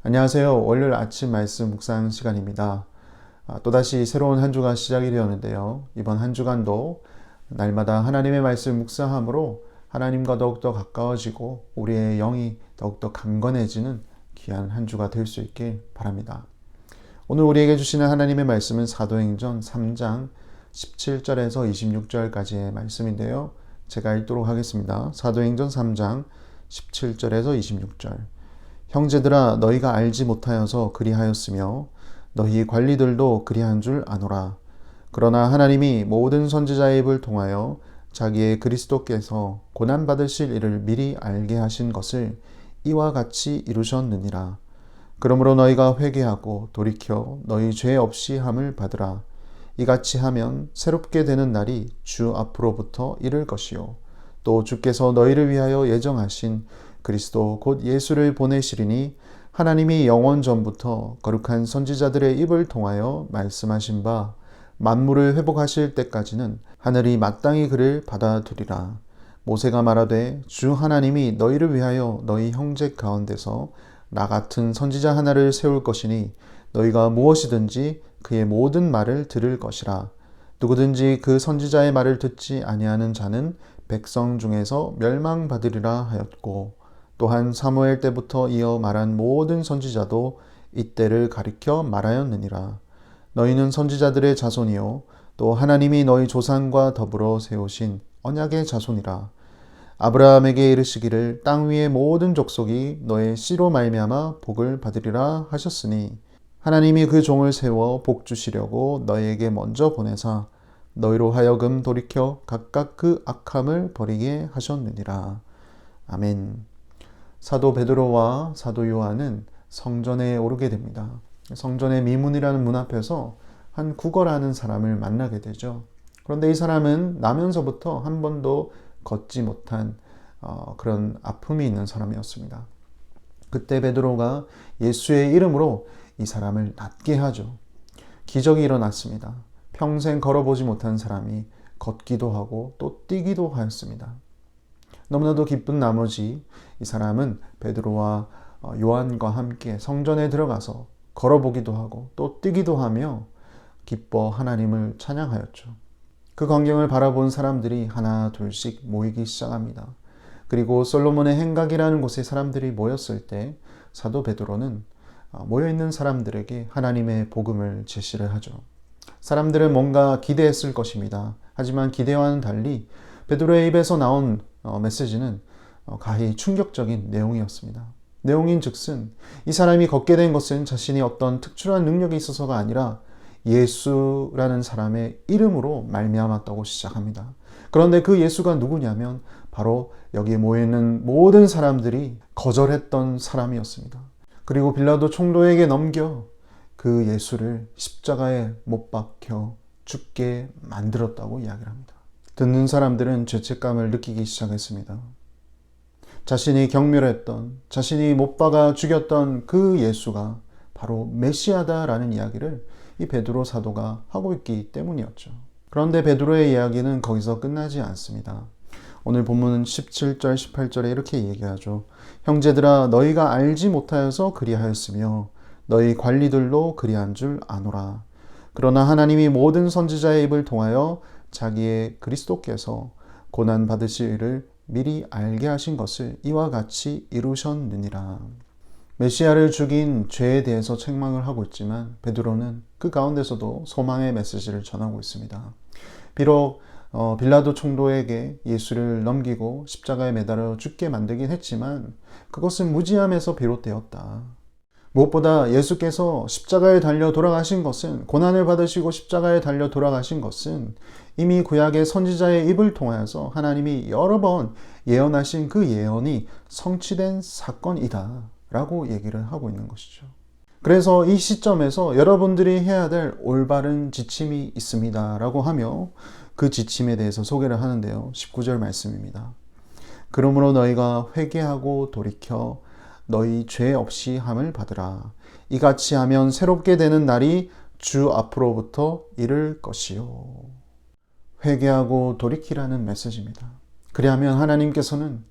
안녕하세요. 월요일 아침 말씀 묵상 시간입니다. 또다시 새로운 한 주가 시작이 되었는데요. 이번 한 주간도 날마다 하나님의 말씀 묵상함으로 하나님과 더욱더 가까워지고 우리의 영이 더욱더 강건해지는 귀한 한 주가 될 수 있길 바랍니다. 오늘 우리에게 주시는 하나님의 말씀은 사도행전 3장 17절에서 26절까지의 말씀인데요. 제가 읽도록 하겠습니다. 사도행전 3장 17절에서 26절. 형제들아 너희가 알지 못하여서 그리하였으며 너희 관리들도 그리한 줄 아노라. 그러나 하나님이 모든 선지자의 입을 통하여 자기의 그리스도께서 고난받으실 일을 미리 알게 하신 것을 이와 같이 이루셨느니라. 그러므로 너희가 회개하고 돌이켜 너희 죄 없이 함을 받으라. 이같이 하면 새롭게 되는 날이 주 앞으로부터 이를 것이요 또 주께서 너희를 위하여 예정하신 그리스도 곧 예수를 보내시리니 하나님이 영원 전부터 거룩한 선지자들의 입을 통하여 말씀하신 바 만물을 회복하실 때까지는 하늘이 마땅히 그를 받아두리라. 모세가 말하되 주 하나님이 너희를 위하여 너희 형제 가운데서 나 같은 선지자 하나를 세울 것이니 너희가 무엇이든지 그의 모든 말을 들을 것이라. 누구든지 그 선지자의 말을 듣지 아니하는 자는 백성 중에서 멸망받으리라 하였고, 또한 사무엘 때부터 이어 말한 모든 선지자도 이때를 가리켜 말하였느니라. 너희는 선지자들의 자손이요 또 하나님이 너희 조상과 더불어 세우신 언약의 자손이라. 아브라함에게 이르시기를 땅 위의 모든 족속이 너의 씨로 말미암아 복을 받으리라 하셨으니 하나님이 그 종을 세워 복 주시려고 너희에게 먼저 보내사 너희로 하여금 돌이켜 각각 그 악함을 버리게 하셨느니라. 아멘. 사도 베드로와 사도 요한은 성전에 오르게 됩니다. 성전의 미문이라는 문 앞에서 한 구걸하는 사람을 만나게 되죠. 그런데 이 사람은 나면서부터 한 번도 걷지 못한 그런 아픔이 있는 사람이었습니다. 그때 베드로가 예수의 이름으로 이 사람을 낫게 하죠. 기적이 일어났습니다. 평생 걸어보지 못한 사람이 걷기도 하고 또 뛰기도 하였습니다. 너무나도 기쁜 나머지 이 사람은 베드로와 요한과 함께 성전에 들어가서 걸어보기도 하고 또 뛰기도 하며 기뻐 하나님을 찬양하였죠. 그 광경을 바라본 사람들이 하나 둘씩 모이기 시작합니다. 그리고 솔로몬의 행각이라는 곳에 사람들이 모였을 때 사도 베드로는 모여있는 사람들에게 하나님의 복음을 제시를 하죠. 사람들은 뭔가 기대했을 것입니다. 하지만 기대와는 달리 베드로의 입에서 나온 메시지는 가히 충격적인 내용이었습니다. 내용인즉슨 이 사람이 걷게 된 것은 자신이 어떤 특출한 능력이 있어서가 아니라 예수라는 사람의 이름으로 말미암았다고 시작합니다. 그런데 그 예수가 누구냐면 바로 여기에 모여있는 모든 사람들이 거절했던 사람이었습니다. 그리고 빌라도 총독에게 넘겨 그 예수를 십자가에 못 박혀 죽게 만들었다고 이야기를 합니다. 듣는 사람들은 죄책감을 느끼기 시작했습니다. 자신이 경멸했던, 자신이 못 박아 죽였던 그 예수가 바로 메시아다라는 이야기를 이 베드로 사도가 하고 있기 때문이었죠. 그런데 베드로의 이야기는 거기서 끝나지 않습니다. 오늘 본문은 17절, 18절에 이렇게 얘기하죠. 형제들아 너희가 알지 못하여서 그리하였으며 너희 관리들도 그리한 줄 아노라. 그러나 하나님이 모든 선지자의 입을 통하여 자기의 그리스도께서 고난 받으실 일을 미리 알게 하신 것을 이와 같이 이루셨느니라. 메시아를 죽인 죄에 대해서 책망을 하고 있지만 베드로는 그 가운데서도 소망의 메시지를 전하고 있습니다. 비록 빌라도 총독에게 예수를 넘기고 십자가에 매달아 죽게 만들긴 했지만 그것은 무지함에서 비롯되었다. 무엇보다 예수께서 십자가에 달려 돌아가신 것은, 고난을 받으시고 십자가에 달려 돌아가신 것은 이미 구약의 선지자의 입을 통하여서 하나님이 여러 번 예언하신 그 예언이 성취된 사건이다 라고 얘기를 하고 있는 것이죠. 그래서 이 시점에서 여러분들이 해야 될 올바른 지침이 있습니다 라고 하며 그 지침에 대해서 소개를 하는데요. 19절 말씀입니다. 그러므로 너희가 회개하고 돌이켜 너희 죄 없이 함을 받으라. 이같이 하면 새롭게 되는 날이 주 앞으로부터 이를 것이요. 회개하고 돌이키라는 메시지입니다. 그리하면 하나님께서는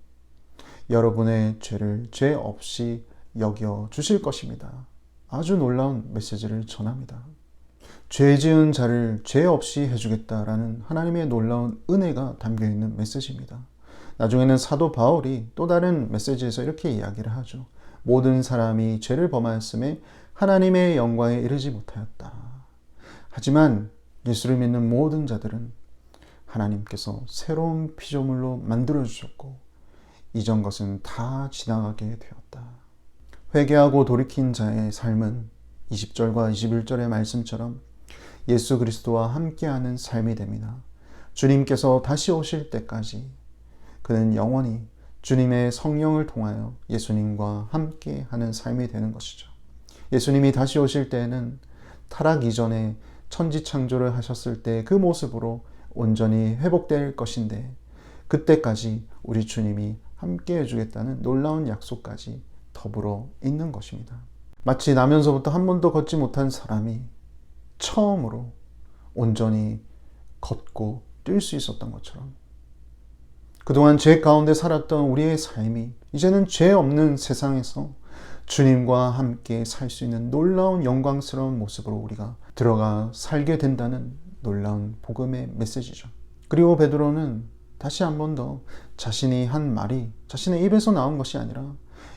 여러분의 죄를 죄 없이 여겨 주실 것입니다. 아주 놀라운 메시지를 전합니다. 죄 지은 자를 죄 없이 해주겠다라는 하나님의 놀라운 은혜가 담겨있는 메시지입니다. 나중에는 사도 바울이 또 다른 메시지에서 이렇게 이야기를 하죠. 모든 사람이 죄를 범하였음에 하나님의 영광에 이르지 못하였다. 하지만 예수를 믿는 모든 자들은 하나님께서 새로운 피조물로 만들어주셨고 이전 것은 다 지나가게 되었다. 회개하고 돌이킨 자의 삶은 20절과 21절의 말씀처럼 예수 그리스도와 함께하는 삶이 됩니다. 주님께서 다시 오실 때까지 그는 영원히 주님의 성령을 통하여 예수님과 함께하는 삶이 되는 것이죠. 예수님이 다시 오실 때에는 타락 이전에 천지창조를 하셨을 때 그 모습으로 온전히 회복될 것인데 그때까지 우리 주님이 함께 해주겠다는 놀라운 약속까지 더불어 있는 것입니다. 마치 나면서부터 한 번도 걷지 못한 사람이 처음으로 온전히 걷고 뛸 수 있었던 것처럼 그동안 죄 가운데 살았던 우리의 삶이 이제는 죄 없는 세상에서 주님과 함께 살 수 있는 놀라운 영광스러운 모습으로 우리가 들어가 살게 된다는 놀라운 복음의 메시지죠. 그리고 베드로는 다시 한 번 더 자신이 한 말이 자신의 입에서 나온 것이 아니라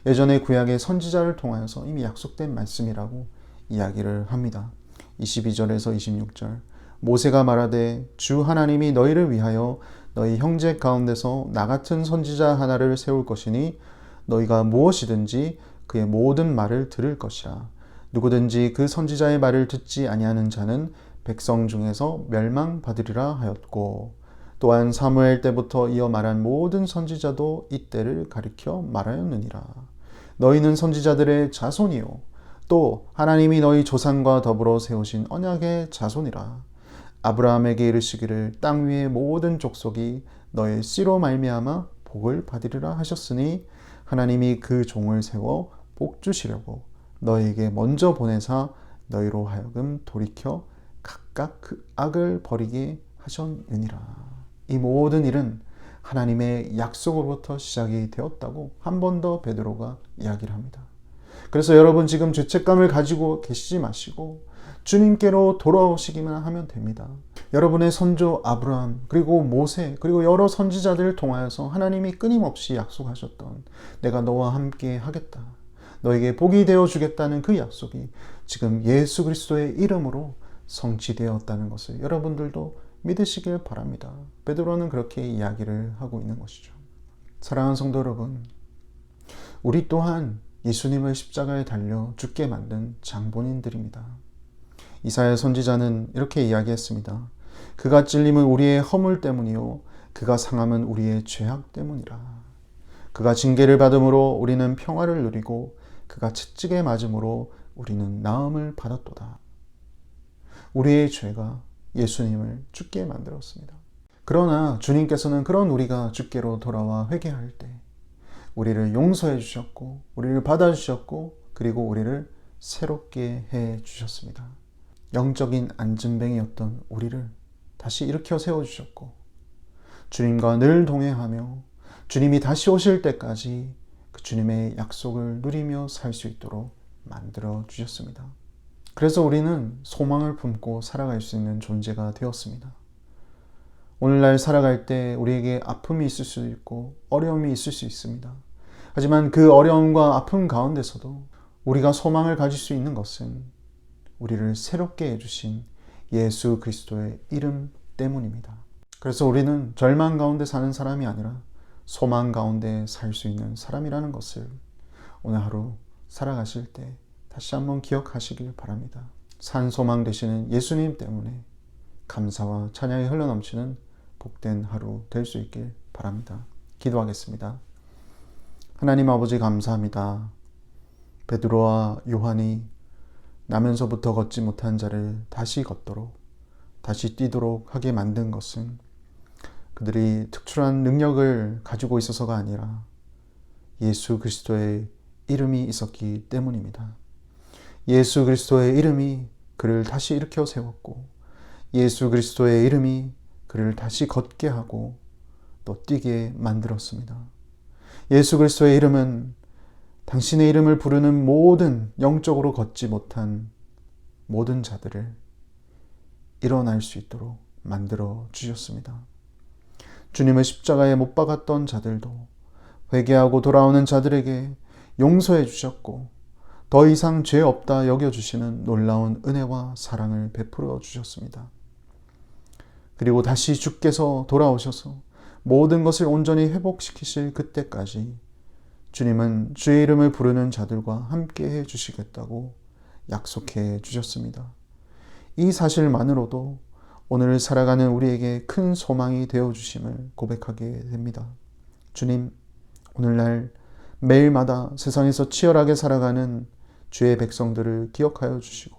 예전에 구약의 선지자를 통하여서 이미 약속된 말씀이라고 이야기를 합니다. 22절에서 26절 모세가 말하되 주 하나님이 너희를 위하여 너희 형제 가운데서 나 같은 선지자 하나를 세울 것이니 너희가 무엇이든지 그의 모든 말을 들을 것이라. 누구든지 그 선지자의 말을 듣지 아니하는 자는 백성 중에서 멸망받으리라 하였고 또한 사무엘 때부터 이어 말한 모든 선지자도 이때를 가리켜 말하였느니라. 너희는 선지자들의 자손이요 또 하나님이 너희 조상과 더불어 세우신 언약의 자손이라. 아브라함에게 이르시기를 땅 위의 모든 족속이 너의 씨로 말미암아 복을 받으리라 하셨으니 하나님이 그 종을 세워 복 주시려고 너희에게 먼저 보내사 너희로 하여금 돌이켜 각각 그 악을 버리게 하셨느니라. 이 모든 일은 하나님의 약속으로부터 시작이 되었다고 한 번 더 베드로가 이야기를 합니다. 그래서 여러분 지금 죄책감을 가지고 계시지 마시고 주님께로 돌아오시기만 하면 됩니다. 여러분의 선조 아브라함 그리고 모세 그리고 여러 선지자들을 통하여서 하나님이 끊임없이 약속하셨던 내가 너와 함께 하겠다. 너에게 복이 되어 주겠다는 그 약속이 지금 예수 그리스도의 이름으로 성취되었다는 것을 여러분들도 믿으시길 바랍니다. 베드로는 그렇게 이야기를 하고 있는 것이죠. 사랑하는 성도 여러분, 우리 또한 예수님을 십자가에 달려 죽게 만든 장본인들입니다. 이사야 선지자는 이렇게 이야기했습니다. 그가 찔림은 우리의 허물 때문이요 그가 상함은 우리의 죄악 때문이라. 그가 징계를 받음으로 우리는 평화를 누리고 그가 채찍에 맞음으로 우리는 나음을 받았도다. 우리의 죄가 예수님을 죽게 만들었습니다. 그러나 주님께서는 그런 우리가 주께로 돌아와 회개할 때 우리를 용서해 주셨고 우리를 받아주셨고 그리고 우리를 새롭게 해 주셨습니다. 영적인 안진뱅이였던 우리를 다시 일으켜 세워주셨고 주님과 늘 동행하며 주님이 다시 오실 때까지 그 주님의 약속을 누리며 살 수 있도록 만들어 주셨습니다. 그래서 우리는 소망을 품고 살아갈 수 있는 존재가 되었습니다. 오늘날 살아갈 때 우리에게 아픔이 있을 수 있고 어려움이 있을 수 있습니다. 하지만 그 어려움과 아픔 가운데서도 우리가 소망을 가질 수 있는 것은 우리를 새롭게 해주신 예수 그리스도의 이름 때문입니다. 그래서 우리는 절망 가운데 사는 사람이 아니라 소망 가운데 살 수 있는 사람이라는 것을 오늘 하루 살아가실 때 다시 한번 기억하시길 바랍니다. 산 소망 되시는 예수님 때문에 감사와 찬양이 흘러넘치는 복된 하루 될 수 있길 바랍니다. 기도하겠습니다. 하나님 아버지 감사합니다. 베드로와 요한이 나면서부터 걷지 못한 자를 다시 걷도록 다시 뛰도록 하게 만든 것은 그들이 특출한 능력을 가지고 있어서가 아니라 예수 그리스도의 이름이 있었기 때문입니다. 예수 그리스도의 이름이 그를 다시 일으켜 세웠고 예수 그리스도의 이름이 그를 다시 걷게 하고 또 뛰게 만들었습니다. 예수 그리스도의 이름은 당신의 이름을 부르는 모든 영적으로 걷지 못한 모든 자들을 일어날 수 있도록 만들어 주셨습니다. 주님을 십자가에 못 박았던 자들도 회개하고 돌아오는 자들에게 용서해 주셨고 더 이상 죄 없다 여겨주시는 놀라운 은혜와 사랑을 베풀어 주셨습니다. 그리고 다시 주께서 돌아오셔서 모든 것을 온전히 회복시키실 그때까지 주님은 주의 이름을 부르는 자들과 함께 해 주시겠다고 약속해 주셨습니다. 이 사실만으로도 오늘 살아가는 우리에게 큰 소망이 되어 주심을 고백하게 됩니다. 주님, 오늘날 매일마다 세상에서 치열하게 살아가는 주의 백성들을 기억하여 주시고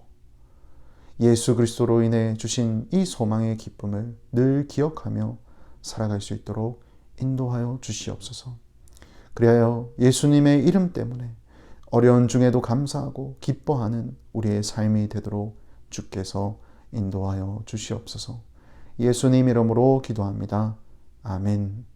예수 그리스도로 인해 주신 이 소망의 기쁨을 늘 기억하며 살아갈 수 있도록 인도하여 주시옵소서. 그리하여 예수님의 이름 때문에 어려운 중에도 감사하고 기뻐하는 우리의 삶이 되도록 주께서 인도하여 주시옵소서. 예수님 이름으로 기도합니다. 아멘.